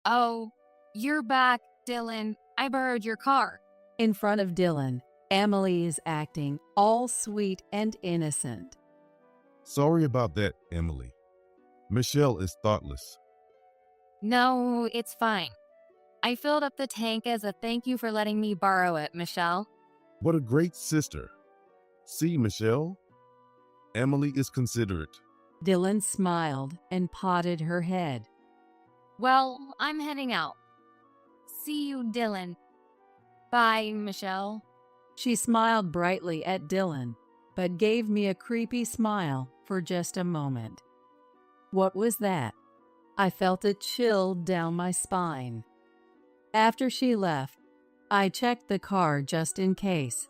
Oh, you're back, Dylan. I borrowed your car. In front of Dylan, Emily is acting all sweet and innocent. Sorry about that, Emily. Michelle is thoughtless. No, it's fine. I filled up the tank as a thank you for letting me borrow it, Michelle. What a great sister. See, Michelle? Emily is considerate. Dylan smiled and patted her head. Well, I'm heading out. See you, Dylan. Bye, Michelle. She smiled brightly at Dylan, but gave me a creepy smile for just a moment. What was that? I felt a chill down my spine. After she left, I checked the car just in case.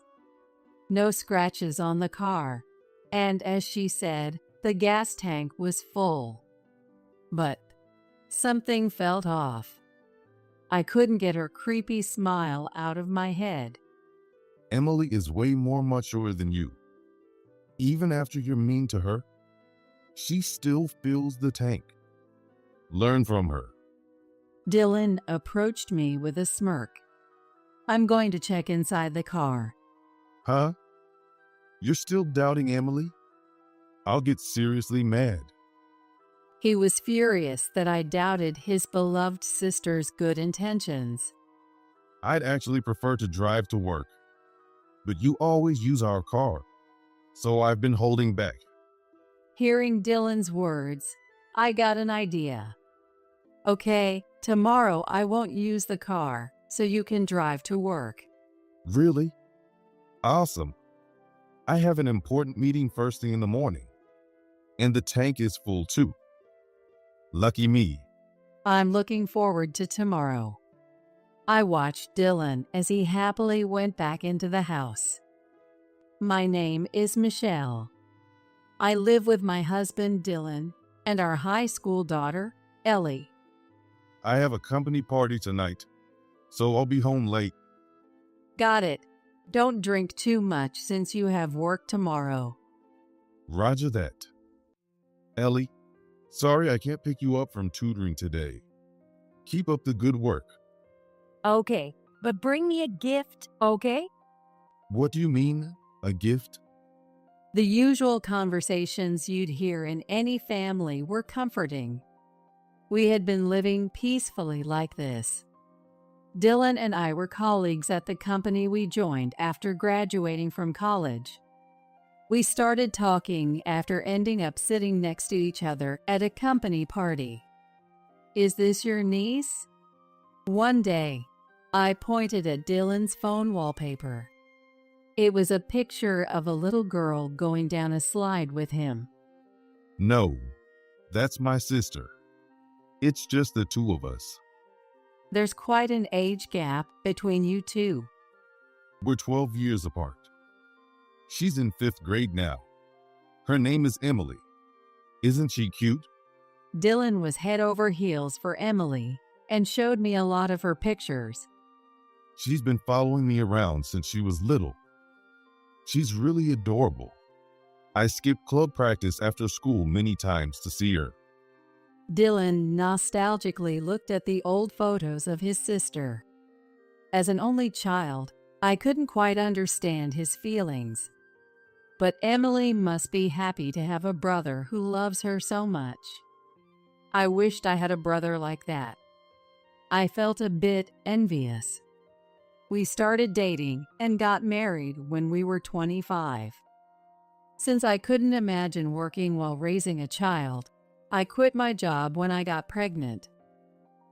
No scratches on the car, and as she said, the gas tank was full. But something felt off. I couldn't get her creepy smile out of my head. Emily is way more mature than you. Even after you're mean to her, she still fills the tank. Learn from her. Dylan approached me with a smirk. I'm going to check inside the car. Huh? You're still doubting Emily? I'll get seriously mad. He was furious that I doubted his beloved sister's good intentions. I'd actually prefer to drive to work, but you always use our car, so I've been holding back. Hearing Dylan's words, I got an idea. Okay, tomorrow I won't use the car, so you can drive to work. Really? Awesome. I have an important meeting first thing in the morning, and the tank is full too. Lucky me. I'm looking forward to tomorrow. I watched Dylan as he happily went back into the house. My name is Michelle. I live with my husband Dylan and our high school daughter, Ellie. I have a company party tonight, so I'll be home late. Got it. Don't drink too much since you have work tomorrow. Roger that. Ellie, sorry I can't pick you up from tutoring today. Keep up the good work. Okay, but bring me a gift, okay? What do you mean, a gift? The usual conversations you'd hear in any family were comforting. We had been living peacefully like this. Dylan and I were colleagues at the company we joined after graduating from college. We started talking after ending up sitting next to each other at a company party. Is this your niece? One day, I pointed at Dylan's phone wallpaper. It was a picture of a little girl going down a slide with him. No, that's my sister. It's just the two of us. There's quite an age gap between you two. We're 12 years apart. She's in 5th grade now. Her name is Emily. Isn't she cute? Dylan was head over heels for Emily and showed me a lot of her pictures. She's been following me around since she was little. She's really adorable. I skipped club practice after school many times to see her. Dylan nostalgically looked at the old photos of his sister. As an only child, I couldn't quite understand his feelings. But Emily must be happy to have a brother who loves her so much. I wished I had a brother like that. I felt a bit envious. We started dating and got married when we were 25. Since I couldn't imagine working while raising a child, I quit my job when I got pregnant.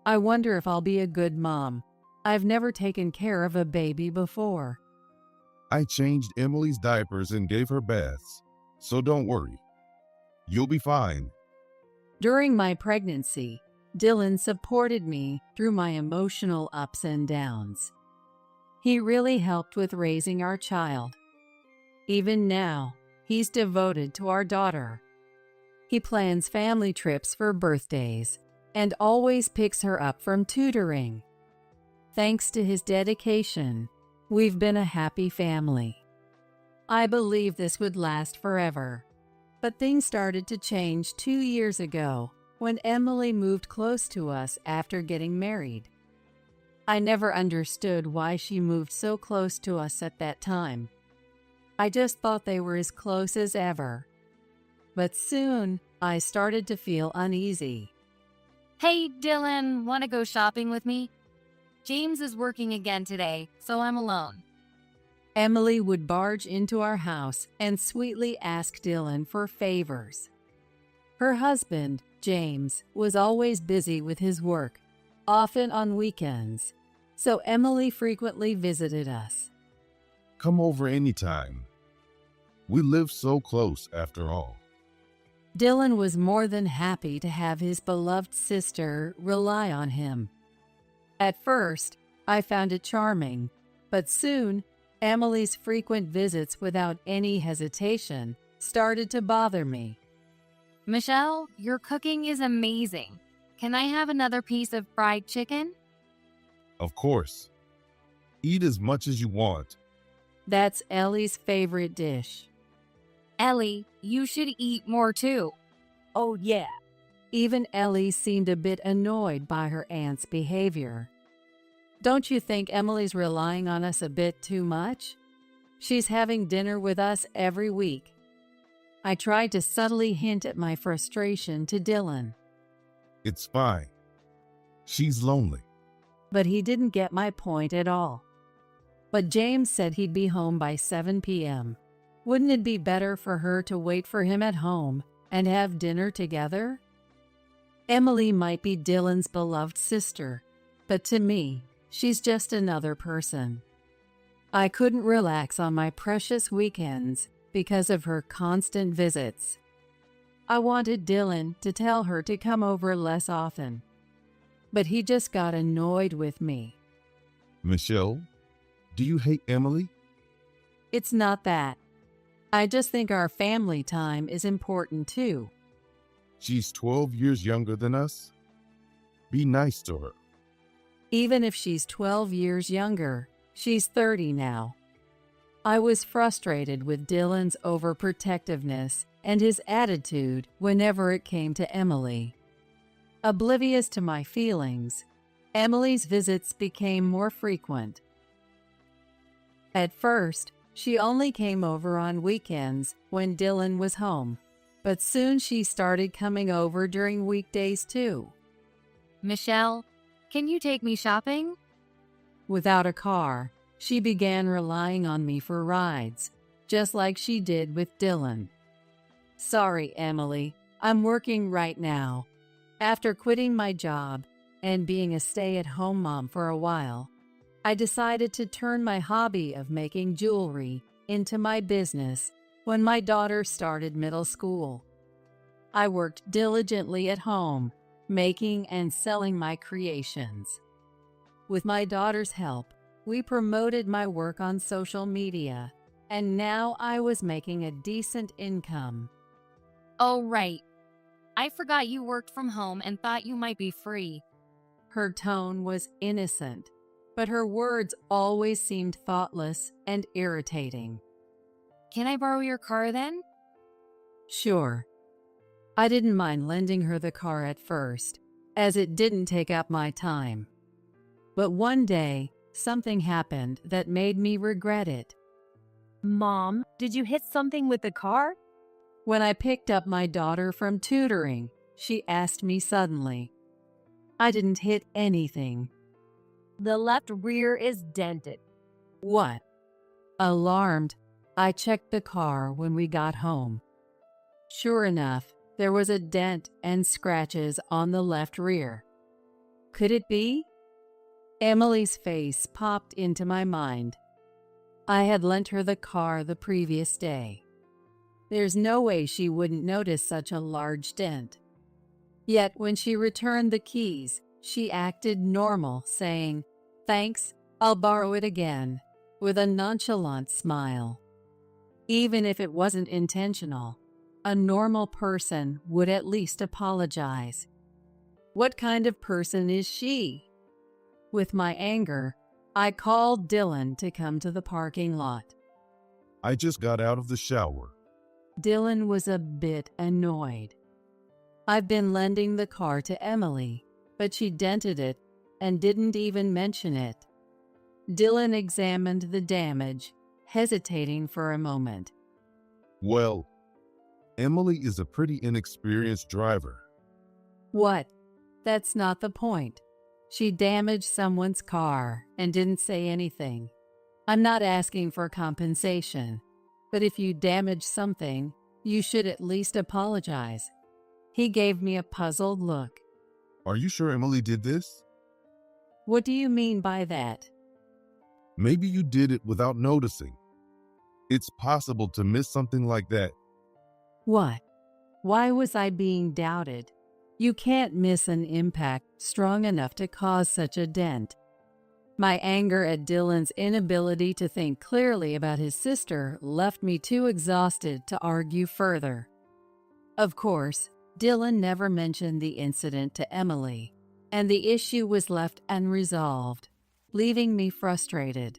I wonder if I'll be a good mom. I've never taken care of a baby before. I changed Emily's diapers and gave her baths, so don't worry. You'll be fine. During my pregnancy, Dylan supported me through my emotional ups and downs. He really helped with raising our child. Even now, he's devoted to our daughter. He plans family trips for birthdays and always picks her up from tutoring. Thanks to his dedication, we've been a happy family. I believed this would last forever, but things started to change 2 years ago when Emily moved close to us after getting married. I never understood why she moved so close to us at that time. I just thought they were as close as ever. But soon, I started to feel uneasy. Hey, Dylan, want to go shopping with me? James is working again today, so I'm alone. Emily would barge into our house and sweetly ask Dylan for favors. Her husband, James, was always busy with his work, often on weekends, so Emily frequently visited us. Come over anytime. We live so close after all. Dylan was more than happy to have his beloved sister rely on him. At first, I found it charming, but soon, Emily's frequent visits without any hesitation started to bother me. Michelle, your cooking is amazing. Can I have another piece of fried chicken? Of course. Eat as much as you want. That's Ellie's favorite dish. Ellie, you should eat more too. Oh, yeah. Even Ellie seemed a bit annoyed by her aunt's behavior. Don't you think Emily's relying on us a bit too much? She's having dinner with us every week. I tried to subtly hint at my frustration to Dylan. It's fine. She's lonely. But he didn't get my point at all. But James said he'd be home by 7 p.m. Wouldn't it be better for her to wait for him at home and have dinner together? Emily might be Dylan's beloved sister, but to me, she's just another person. I couldn't relax on my precious weekends because of her constant visits. I wanted Dylan to tell her to come over less often, but he just got annoyed with me. Michelle, do you hate Emily? It's not that. I just think our family time is important too. She's 12 years younger than us. Be nice to her. Even if she's 12 years younger, she's 30 now. I was frustrated with Dylan's overprotectiveness and his attitude whenever it came to Emily. Oblivious to my feelings, Emily's visits became more frequent. At first, she only came over on weekends when Dylan was home, but soon she started coming over during weekdays too. Michelle, can you take me shopping? Without a car, she began relying on me for rides, just like she did with Dylan. Sorry, Emily, I'm working right now. After quitting my job and being a stay-at-home mom for a while, I decided to turn my hobby of making jewelry into my business when my daughter started middle school. I worked diligently at home, making and selling my creations. With my daughter's help, we promoted my work on social media, and now I was making a decent income. Oh, right. I forgot you worked from home and thought you might be free. Her tone was innocent, but her words always seemed thoughtless and irritating. Can I borrow your car then? Sure. I didn't mind lending her the car at first, as it didn't take up my time. But one day, something happened that made me regret it. Mom, did you hit something with the car? When I picked up my daughter from tutoring, she asked me suddenly. I didn't hit anything. The left rear is dented. What? Alarmed, I checked the car when we got home. Sure enough, there was a dent and scratches on the left rear. Could it be? Emily's face popped into my mind. I had lent her the car the previous day. There's no way she wouldn't notice such a large dent. Yet when she returned the keys, she acted normal, saying, "Thanks, I'll borrow it again," with a nonchalant smile. Even if it wasn't intentional, a normal person would at least apologize. What kind of person is she? With my anger, I called Dylan to come to the parking lot. I just got out of the shower. Dylan was a bit annoyed. I've been lending the car to Emily, but she dented it and didn't even mention it. Dylan examined the damage, hesitating for a moment. Well, Emily is a pretty inexperienced driver. What? That's not the point. She damaged someone's car and didn't say anything. I'm not asking for compensation, but if you damage something, you should at least apologize. He gave me a puzzled look. Are you sure Emily did this? What do you mean by that? Maybe you did it without noticing. It's possible to miss something like that. What? Why was I being doubted? You can't miss an impact strong enough to cause such a dent. My anger at Dylan's inability to think clearly about his sister left me too exhausted to argue further. Of course, Dylan never mentioned the incident to Emily, and the issue was left unresolved, leaving me frustrated.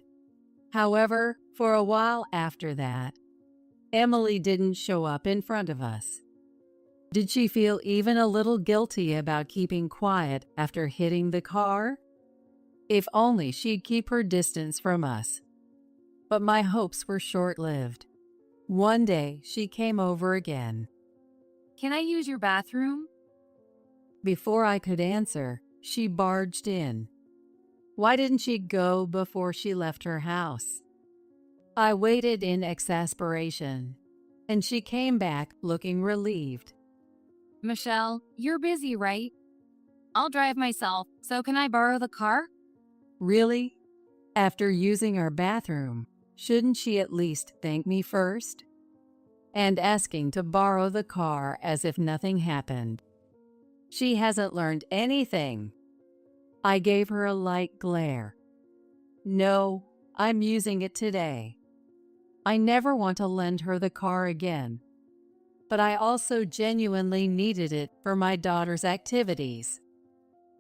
However, for a while after that, Emily didn't show up in front of us. Did she feel even a little guilty about keeping quiet after hitting the car? If only she'd keep her distance from us. But my hopes were short-lived. One day, she came over again. Can I use your bathroom? Before I could answer, she barged in. Why didn't she go before she left her house? I waited in exasperation, and she came back looking relieved. Michelle, you're busy, right? I'll drive myself, so can I borrow the car? Really? After using our bathroom, shouldn't she at least thank me first? And asking to borrow the car as if nothing happened. She hasn't learned anything. I gave her a light glare. No, I'm using it today. I never want to lend her the car again. But I also genuinely needed it for my daughter's activities.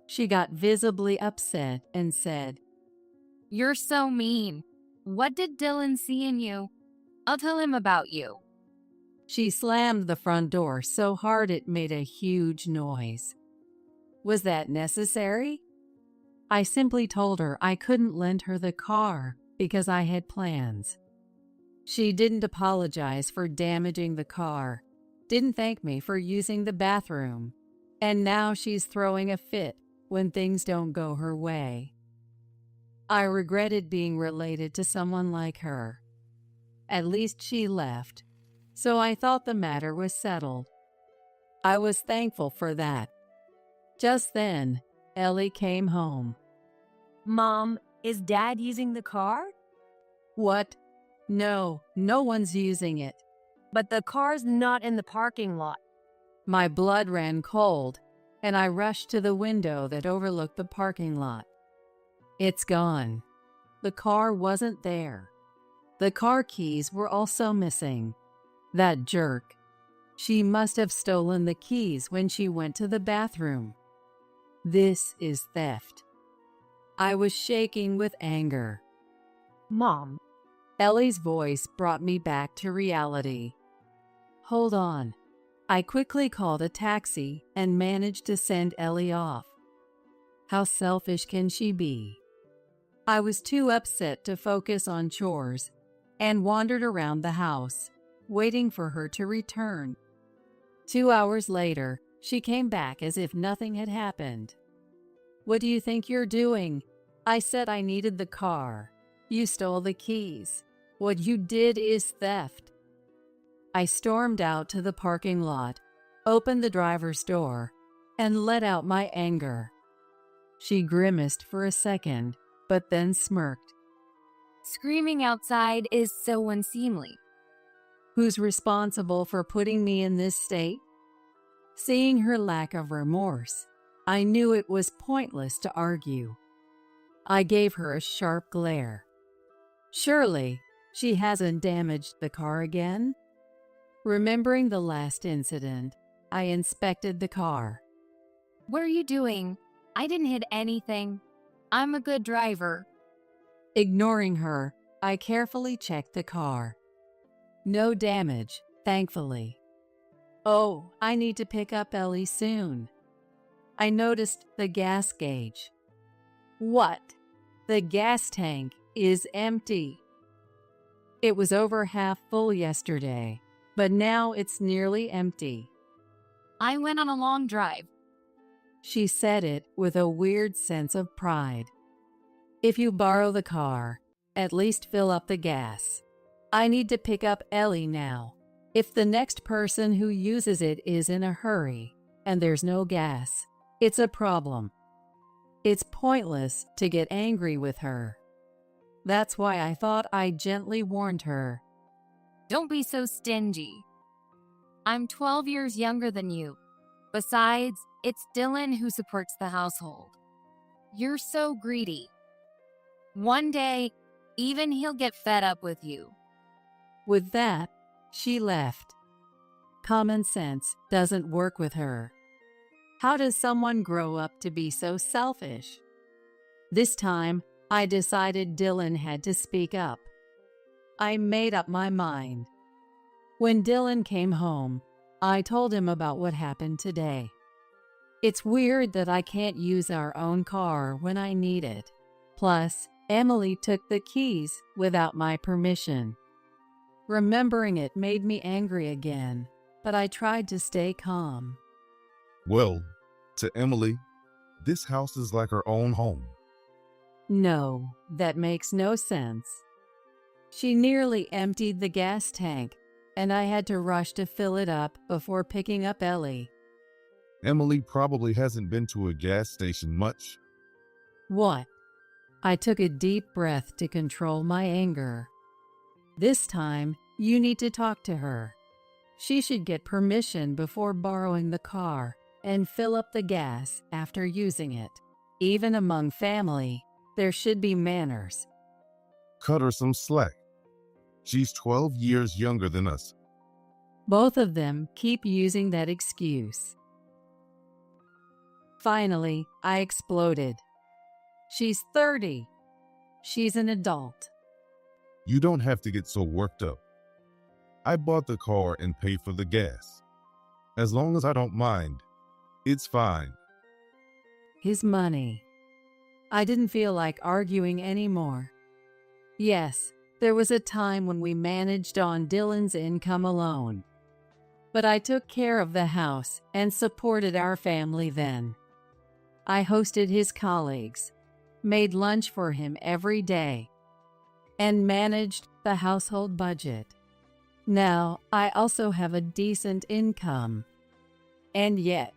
She got visibly upset and said, You're so mean. What did Dylan see in you? I'll tell him about you. She slammed the front door so hard it made a huge noise. Was that necessary? I simply told her I couldn't lend her the car because I had plans. She didn't apologize for damaging the car, didn't thank me for using the bathroom, and now she's throwing a fit when things don't go her way. I regretted being related to someone like her. At least she left, so I thought the matter was settled. I was thankful for that. Just then, Ellie came home. Mom, is Dad using the car? What? No, no one's using it. But the car's not in the parking lot. My blood ran cold, and I rushed to the window that overlooked the parking lot. It's gone. The car wasn't there. The car keys were also missing. That jerk. She must have stolen the keys when she went to the bathroom. This is theft. I was shaking with anger. Mom, Ellie's voice brought me back to reality. Hold on. I quickly called a taxi and managed to send Ellie off. How selfish can she be? I was too upset to focus on chores and wandered around the house, waiting for her to return. 2 hours later, she came back as if nothing had happened. What do you think you're doing? I said I needed the car. You stole the keys. What you did is theft. I stormed out to the parking lot, opened the driver's door, and let out my anger. She grimaced for a second, but then smirked. Screaming outside is so unseemly. Who's responsible for putting me in this state? Seeing her lack of remorse, I knew it was pointless to argue. I gave her a sharp glare. Surely, she hasn't damaged the car again? Remembering the last incident, I inspected the car. What are you doing? I didn't hit anything. I'm a good driver. Ignoring her, I carefully checked the car. No damage, thankfully. Oh, I need to pick up Ellie soon. I noticed the gas gauge. What? The gas tank is empty. It was over half full yesterday, but now it's nearly empty. I went on a long drive. She said it with a weird sense of pride. If you borrow the car, at least fill up the gas. I need to pick up Ellie now. If the next person who uses it is in a hurry and there's no gas, it's a problem. It's pointless to get angry with her. That's why I thought I gently warned her. Don't be so stingy. I'm 12 years younger than you. Besides, it's Dylan who supports the household. You're so greedy. One day, even he'll get fed up with you. With that, she left. Common sense doesn't work with her. How does someone grow up to be so selfish? This time, I decided Dylan had to speak up. I made up my mind. When Dylan came home, I told him about what happened today. It's weird that I can't use our own car when I need it. Plus, Emily took the keys without my permission. Remembering it made me angry again, but I tried to stay calm. Well, to Emily, this house is like her own home. No, that makes no sense. She nearly emptied the gas tank, and I had to rush to fill it up before picking up Ellie. Emily probably hasn't been to a gas station much. What? I took a deep breath to control my anger. This time, you need to talk to her. She should get permission before borrowing the car and fill up the gas after using it. Even among family, there should be manners. Cut her some slack. She's 12 years younger than us. Both of them keep using that excuse. Finally, I exploded. She's 30. She's an adult. You don't have to get so worked up. I bought the car and paid for the gas. As long as I don't mind, it's fine. His money. I didn't feel like arguing anymore. Yes, there was a time when we managed on Dylan's income alone. But I took care of the house and supported our family then. I hosted his colleagues, made lunch for him every day, and managed the household budget. Now, I also have a decent income. And yet,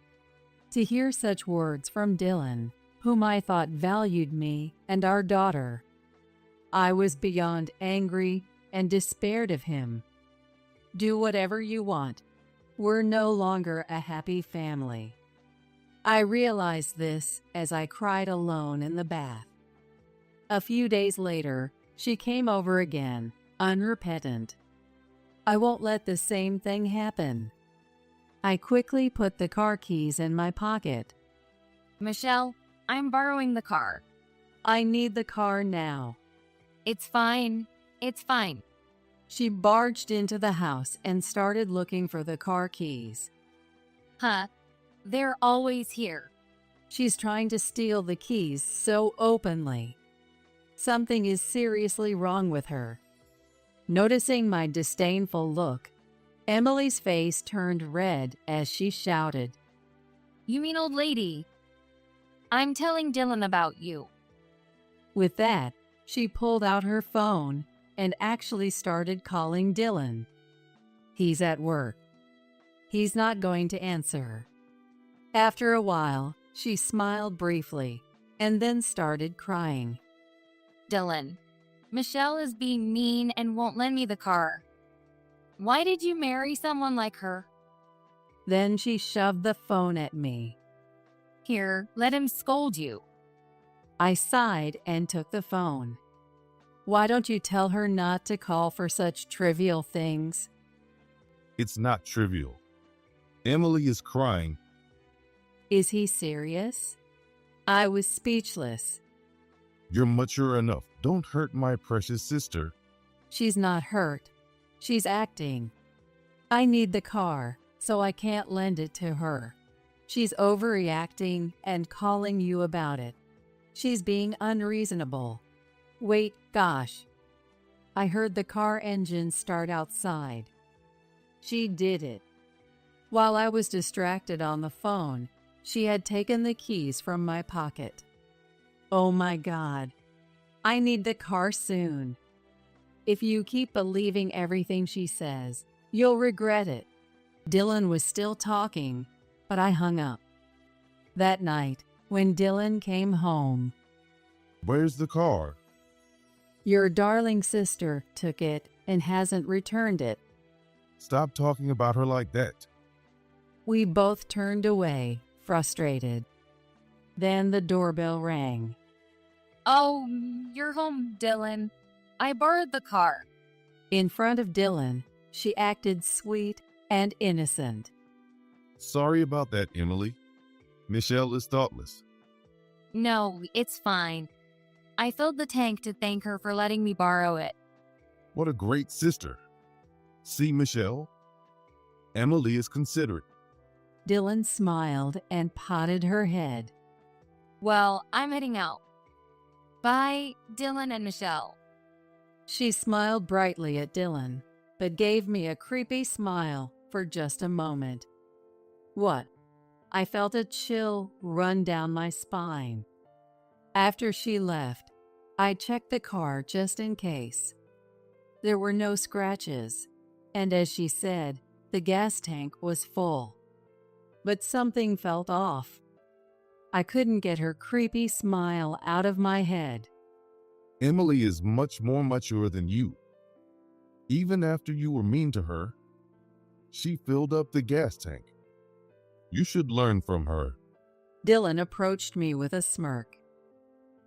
to hear such words from Dylan, whom I thought valued me and our daughter, I was beyond angry and despaired of him. Do whatever you want. We're no longer a happy family. I realized this as I cried alone in the bath. A few days later, she came over again, unrepentant. I won't let the same thing happen. I quickly put the car keys in my pocket. Michelle, I'm borrowing the car. I need the car now. It's fine. It's fine. She barged into the house and started looking for the car keys. Huh? They're always here. She's trying to steal the keys so openly. Something is seriously wrong with her. Noticing my disdainful look, Emily's face turned red as she shouted, You mean old lady? I'm telling Dylan about you. With that, she pulled out her phone and actually started calling Dylan. He's at work. He's not going to answer. After a while, she smiled briefly and then started crying. Dylan, Michelle is being mean and won't lend me the car. Why did you marry someone like her? Then she shoved the phone at me. Here, let him scold you. I sighed and took the phone. Why don't you tell her not to call for such trivial things? It's not trivial. Emily is crying. Is he serious? I was speechless. You're mature enough. Don't hurt my precious sister. She's not hurt. She's acting. I need the car, so I can't lend it to her. She's overreacting and calling you about it. She's being unreasonable. Wait, gosh. I heard the car engine start outside. She did it. While I was distracted on the phone, she had taken the keys from my pocket. Oh my God. I need the car soon. If you keep believing everything she says, you'll regret it. Dylan was still talking, but I hung up. That night, when Dylan came home, Where's the car? your darling sister took it and hasn't returned it. Stop talking about her like that. We both turned away, frustrated. Then the doorbell rang. Oh, you're home, Dylan. I borrowed the car. In front of Dylan, she acted sweet and innocent. Sorry about that, Emily. Michelle is thoughtless. No, it's fine. I filled the tank to thank her for letting me borrow it. What a great sister. See, Michelle? Emily is considerate. Dylan smiled and patted her head. Well, I'm heading out. Bye, Dylan and Michelle. She smiled brightly at Dylan, but gave me a creepy smile for just a moment. What? I felt a chill run down my spine. After she left, I checked the car just in case. There were no scratches, and as she said, the gas tank was full. But something felt off. I couldn't get her creepy smile out of my head. Emily is much more mature than you. Even after you were mean to her, she filled up the gas tank. You should learn from her. Dylan approached me with a smirk.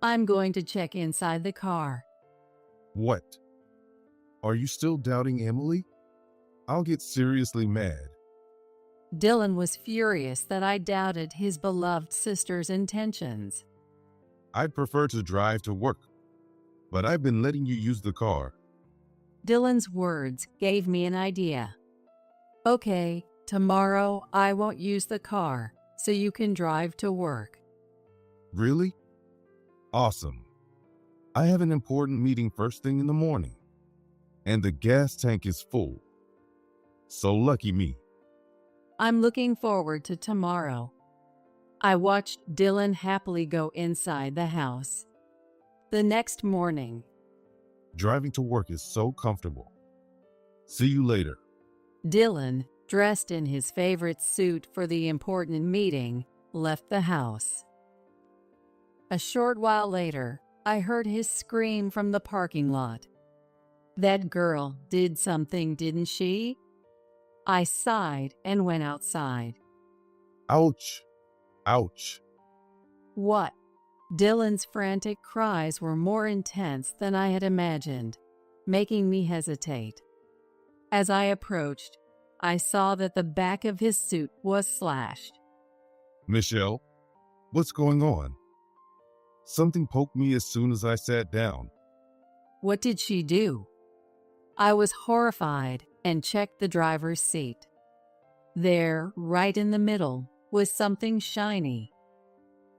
I'm going to check inside the car. What? Are you still doubting Emily? I'll get seriously mad. Dylan was furious that I doubted his beloved sister's intentions. I'd prefer to drive to work, but I've been letting you use the car. Dylan's words gave me an idea. Okay, tomorrow I won't use the car, so you can drive to work. Really? Awesome. I have an important meeting first thing in the morning, and the gas tank is full. So lucky me. I'm looking forward to tomorrow. I watched Dylan happily go inside the house. The next morning, Driving to work is so comfortable. See you later. Dylan, dressed in his favorite suit for the important meeting, left the house. A short while later, I heard his scream from the parking lot. That girl did something, didn't she? I sighed and went outside. Ouch. Ouch. What? Dylan's frantic cries were more intense than I had imagined, making me hesitate. As I approached, I saw that the back of his suit was slashed. Michelle, what's going on? Something poked me as soon as I sat down. What did she do? I was horrified and checked the driver's seat. There, right in the middle, was something shiny.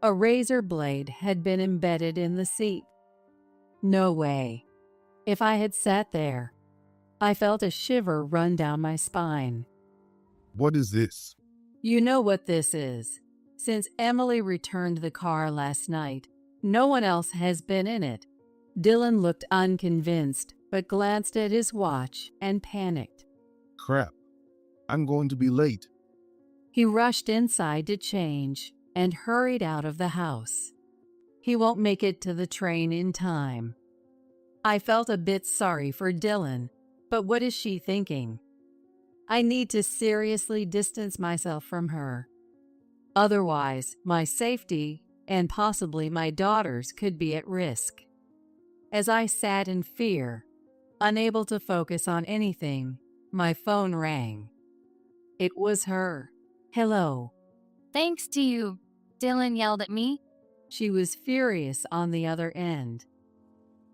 A razor blade had been embedded in the seat. No way. If I had sat there, I felt a shiver run down my spine. What is this? You know what this is. Since Emily returned the car last night, no one else has been in it. Dylan looked unconvinced, but glanced at his watch and panicked. Crap. I'm going to be late. He rushed inside to change and hurried out of the house. He won't make it to the train in time. I felt a bit sorry for Dylan, but what is she thinking? I need to seriously distance myself from her. Otherwise, my safety and possibly my daughter's could be at risk. As I sat in fear, unable to focus on anything, my phone rang. It was her. Hello. Thanks to you, Dylan yelled at me. She was furious on the other end.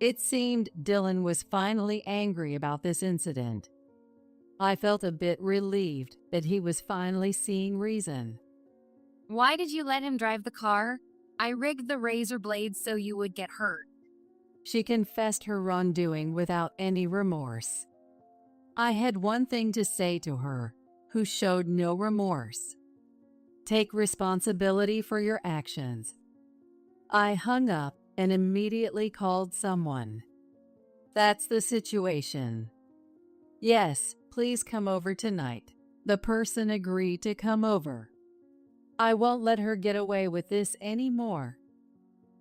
It seemed Dylan was finally angry about this incident. I felt a bit relieved that he was finally seeing reason. Why did you let him drive the car? I rigged the razor blades so you would get hurt. She confessed her wrongdoing without any remorse. I had one thing to say to her, who showed no remorse. Take responsibility for your actions. I hung up and immediately called someone. That's the situation. Yes, please come over tonight. The person agreed to come over. I won't let her get away with this anymore.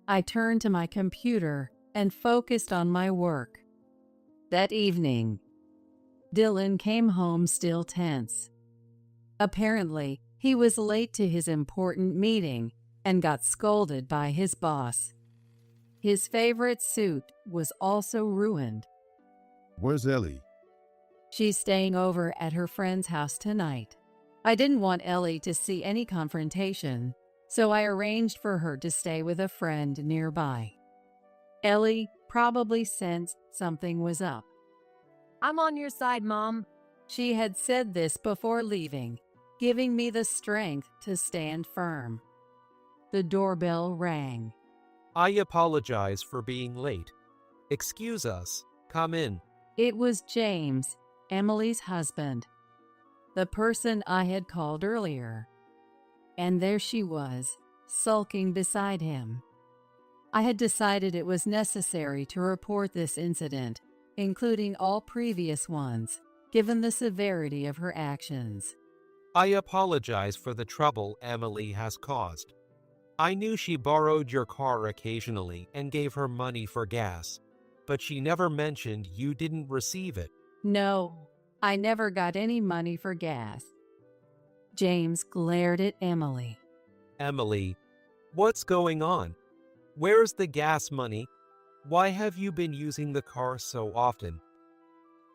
I turned to my computer and focused on my work. That evening, Dylan came home still tense. Apparently, he was late to his important meeting and got scolded by his boss. His favorite suit was also ruined. Where's Ellie? She's staying over at her friend's house tonight. I didn't want Ellie to see any confrontation, so I arranged for her to stay with a friend nearby. Ellie probably sensed something was up. I'm on your side, Mom. She had said this before leaving, giving me the strength to stand firm. The doorbell rang. I apologize for being late. Excuse us. Come in. It was James, Emily's husband, the person I had called earlier. And there she was, sulking beside him. I had decided it was necessary to report this incident, including all previous ones, given the severity of her actions. I apologize for the trouble Emily has caused. I knew she borrowed your car occasionally and gave her money for gas, but she never mentioned you didn't receive it. No, I never got any money for gas. James glared at Emily. Emily, what's going on? Where's the gas money? Why have you been using the car so often?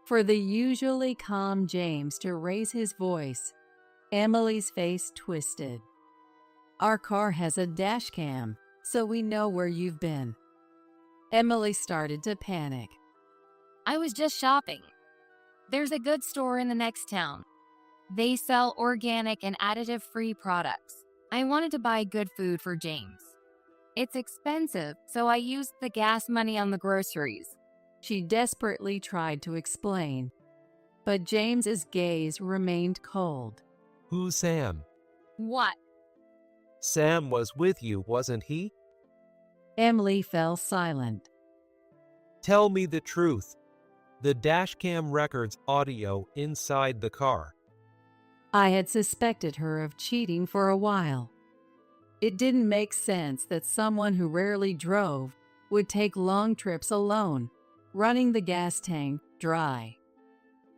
For the usually calm James to raise his voice, Emily's face twisted. Our car has a dash cam, so we know where you've been. Emily started to panic. I was just shopping. There's a good store in the next town. They sell organic and additive-free products. I wanted to buy good food for James. It's expensive, so I used the gas money on the groceries. She desperately tried to explain, but James's gaze remained cold. Who's Sam? What? Sam was with you, wasn't he? Emily fell silent. Tell me the truth. The dashcam records audio inside the car. I had suspected her of cheating for a while. It didn't make sense that someone who rarely drove would take long trips alone, running the gas tank dry.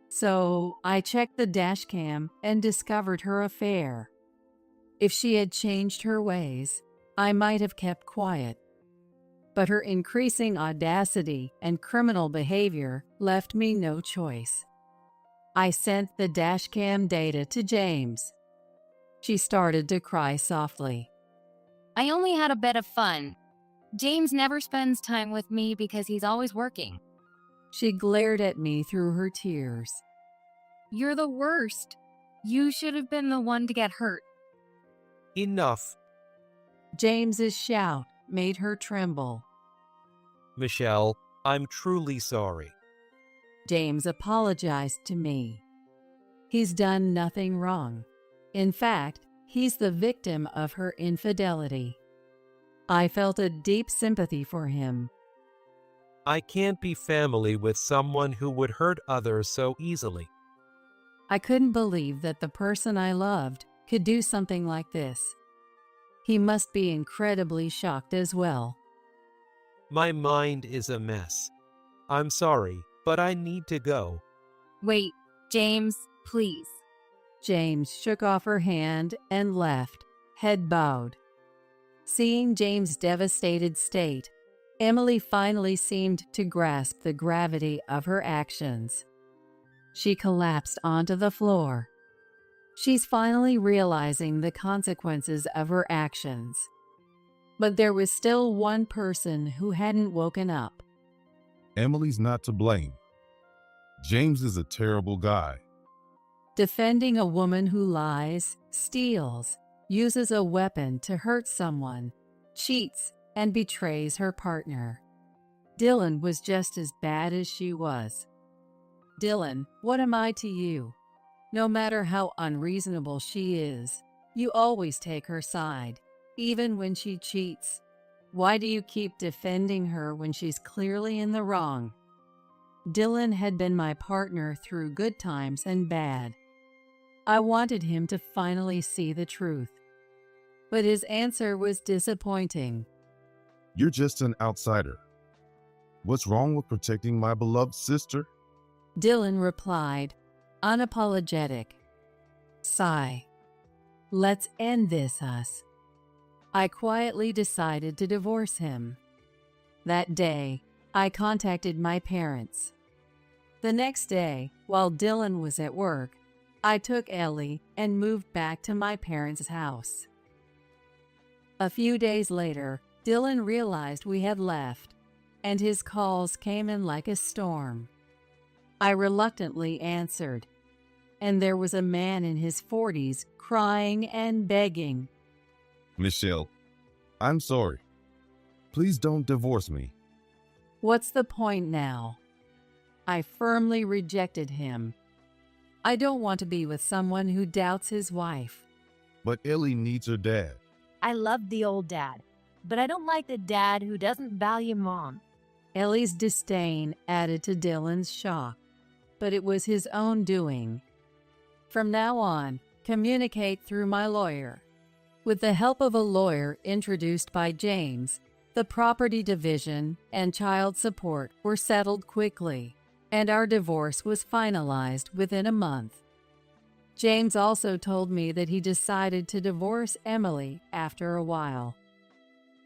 So I checked the dashcam and discovered her affair. If she had changed her ways, I might have kept quiet. But her increasing audacity and criminal behavior left me no choice. I sent the dashcam data to James. She started to cry softly. I only had a bit of fun. James never spends time with me because he's always working. She glared at me through her tears. You're the worst. You should have been the one to get hurt. Enough. James's shout made her tremble. Michelle, I'm truly sorry. James apologized to me. He's done nothing wrong. In fact, he's the victim of her infidelity. I felt a deep sympathy for him. I can't be family with someone who would hurt others so easily. I couldn't believe that the person I loved could do something like this. He must be incredibly shocked as well. My mind is a mess. I'm sorry, but I need to go. Wait, James, please. James shook off her hand and left, head bowed. Seeing James' devastated state, Emily finally seemed to grasp the gravity of her actions. She collapsed onto the floor. She's finally realizing the consequences of her actions. But there was still one person who hadn't woken up. Emily's not to blame. James is a terrible guy. defending a woman who lies, steals, uses a weapon to hurt someone, cheats, and betrays her partner. Dylan was just as bad as she was. Dylan, what am I to you? No matter how unreasonable she is, you always take her side, even when she cheats. Why do you keep defending her when she's clearly in the wrong? Dylan had been my partner through good times and bad. I wanted him to finally see the truth. But his answer was disappointing. You're just an outsider. What's wrong with protecting my beloved sister? Dylan replied, unapologetic. Sigh. Let's end this, us. I quietly decided to divorce him. That day, I contacted my parents. The next day, while Dylan was at work, I took Ellie and moved back to my parents' house. A few days later, Dylan realized we had left, and his calls came in like a storm. I reluctantly answered, and there was a man in his 40s crying and begging. Michelle, I'm sorry. Please don't divorce me. What's the point now? I firmly rejected him. I don't want to be with someone who doubts his wife. But Ellie needs her dad. I love the old dad, but I don't like the dad who doesn't value mom. Ellie's disdain added to Dylan's shock, but it was his own doing. From now on, communicate through my lawyer. With the help of a lawyer introduced by James, the property division and child support were settled quickly, and our divorce was finalized within a month. James also told me that he decided to divorce Emily after a while.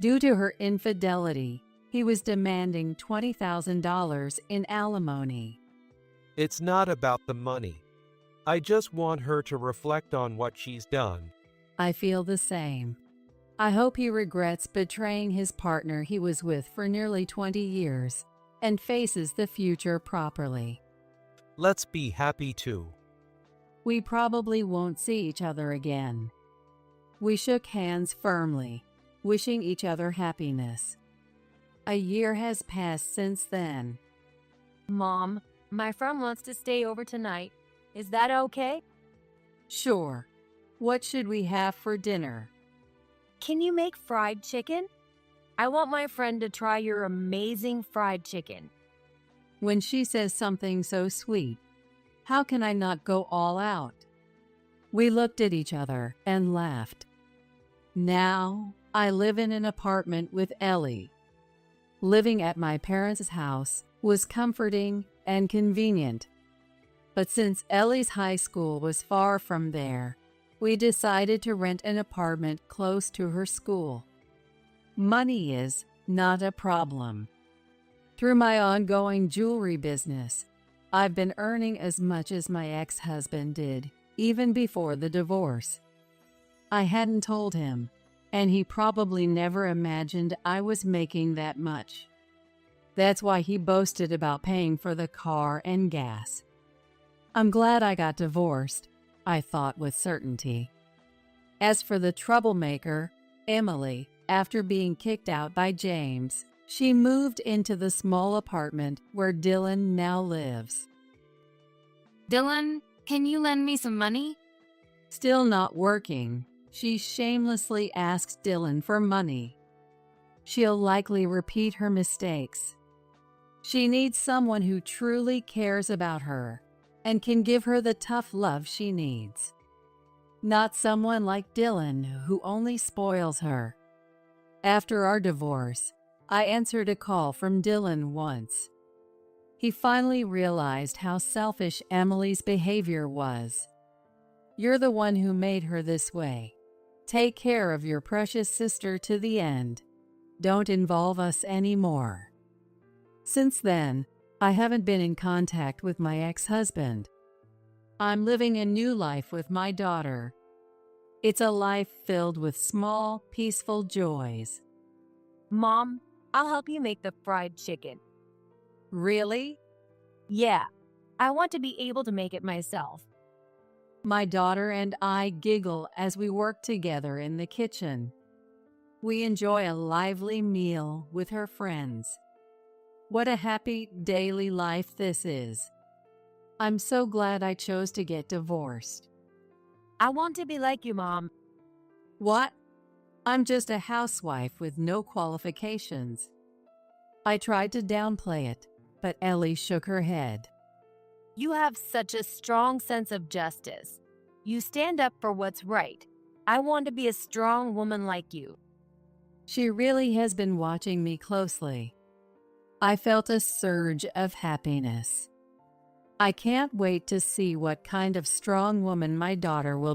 Due to her infidelity, he was demanding $20,000 in alimony. It's not about the money. I just want her to reflect on what she's done. I feel the same. I hope he regrets betraying his partner he was with for nearly 20 years and faces the future properly. Let's be happy too. We probably won't see each other again. We shook hands firmly, wishing each other happiness. A year has passed since then. Mom, my friend wants to stay over tonight. Is that okay? Sure. What should we have for dinner? Can you make fried chicken? I want my friend to try your amazing fried chicken. When she says something so sweet, how can I not go all out? We looked at each other and laughed. Now, I live in an apartment with Ellie. Living at my parents' house was comforting and convenient. But since Ellie's high school was far from there, we decided to rent an apartment close to her school. Money is not a problem. Through my ongoing jewelry business, I've been earning as much as my ex-husband did, even before the divorce. I hadn't told him, and he probably never imagined I was making that much. That's why he boasted about paying for the car and gas. I'm glad I got divorced, I thought with certainty. As for the troublemaker, Emily, after being kicked out by James, she moved into the small apartment where Dylan now lives. Dylan, can you lend me some money? Still not working, she shamelessly asks Dylan for money. She'll likely repeat her mistakes. She needs someone who truly cares about her and can give her the tough love she needs. Not someone like Dylan who only spoils her. After our divorce, I answered a call from Dylan once. He finally realized how selfish Emily's behavior was. You're the one who made her this way. Take care of your precious sister to the end. Don't involve us anymore. Since then, I haven't been in contact with my ex-husband. I'm living a new life with my daughter. It's a life filled with small, peaceful joys. Mom, I'll help you make the fried chicken. Really? Yeah, I want to be able to make it myself. My daughter and I giggle as we work together in the kitchen. We enjoy a lively meal with her friends. What a happy daily life this is. I'm so glad I chose to get divorced. I want to be like you, Mom. What? I'm just a housewife with no qualifications. I tried to downplay it, but Ellie shook her head. You have such a strong sense of justice. You stand up for what's right. I want to be a strong woman like you. She really has been watching me closely. I felt a surge of happiness. I can't wait to see what kind of strong woman my daughter will be.